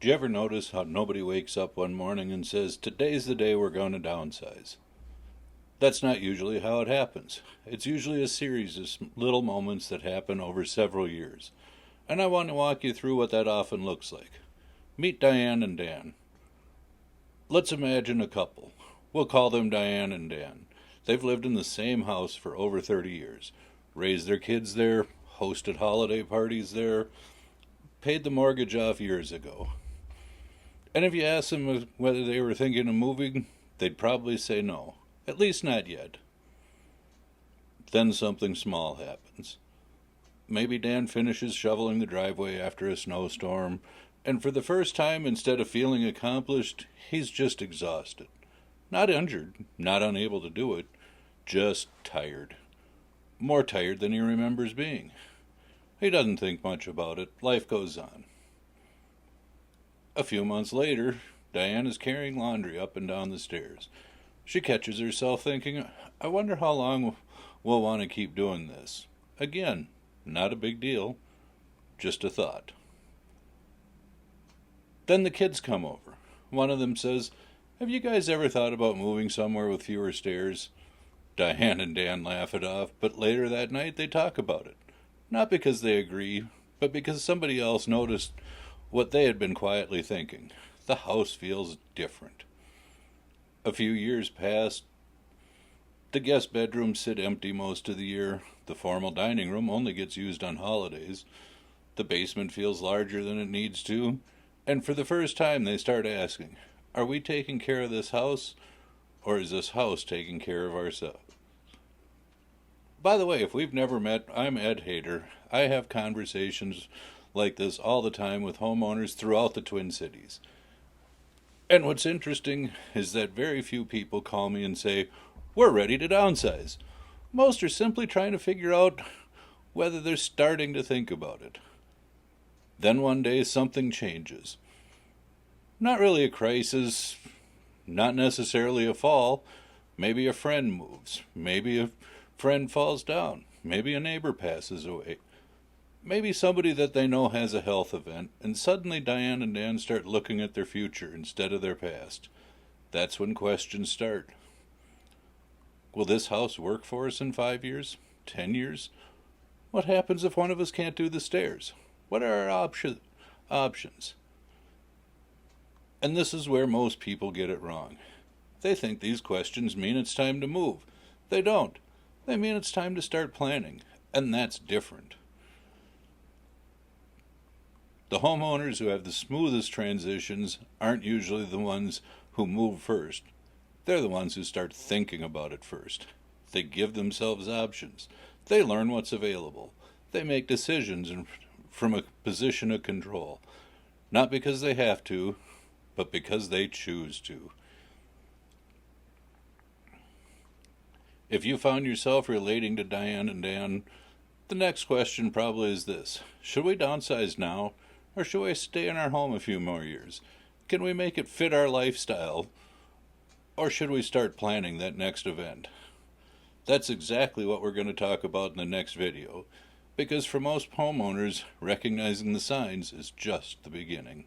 Do you ever notice how nobody wakes up one morning and says, "Today's the day we're going to downsize"? That's not usually how it happens. It's usually a series of little moments that happen over several years. And I want to walk you through what that often looks like. Meet Diane and Dan. Let's imagine a couple. We'll call them Diane and Dan. They've lived in the same house for over 30 years. Raised their kids there, hosted holiday parties there, paid the mortgage off years ago. And if you ask them whether they were thinking of moving, they'd probably say no. At least not yet. Then something small happens. Maybe Dan finishes shoveling the driveway after a snowstorm, and for the first time, instead of feeling accomplished, he's just exhausted. Not injured, not unable to do it, just tired. More tired than he remembers being. He doesn't think much about it. Life goes on. A few months later, Diane is carrying laundry up and down the stairs. She catches herself thinking, "I wonder how long we'll want to keep doing this." Again, not a big deal, just a thought. Then the kids come over. One of them says, "Have you guys ever thought about moving somewhere with fewer stairs?" Diane and Dan laugh it off, but later that night they talk about it. Not because they agree, but because somebody else noticed what they had been quietly thinking. The house feels different. A few years pass. The guest bedrooms sit empty most of the year. The formal dining room only gets used on holidays. The basement feels larger than it needs to. And for the first time they start asking, are we taking care of this house, or is this house taking care of ourselves? By the way, if we've never met, I'm Ed Hayter. I have conversations like this all the time with homeowners throughout the Twin Cities. And what's interesting is that very few people call me and say, "We're ready to downsize." Most are simply trying to figure out whether they're starting to think about it. Then one day something changes. Not really a crisis, not necessarily a fall. Maybe a friend moves. Maybe a friend falls down. Maybe a neighbor passes away. Maybe somebody that they know has a health event, and suddenly Diane and Dan start looking at their future instead of their past. That's when questions start. Will this house work for us in 5 years? 10 years? What happens if one of us can't do the stairs? What are our options? And this is where most people get it wrong. They think these questions mean it's time to move. They don't. They mean it's time to start planning, and that's different. The homeowners who have the smoothest transitions aren't usually the ones who move first. They're the ones who start thinking about it first. They give themselves options. They learn what's available. They make decisions from a position of control. Not because they have to, but because they choose to. If you found yourself relating to Diane and Dan, the next question probably is this: should we downsize now, or should we stay in our home a few more years? Can we make it fit our lifestyle, or should we start planning that next event? That's exactly what we're going to talk about in the next video, because for most homeowners, recognizing the signs is just the beginning.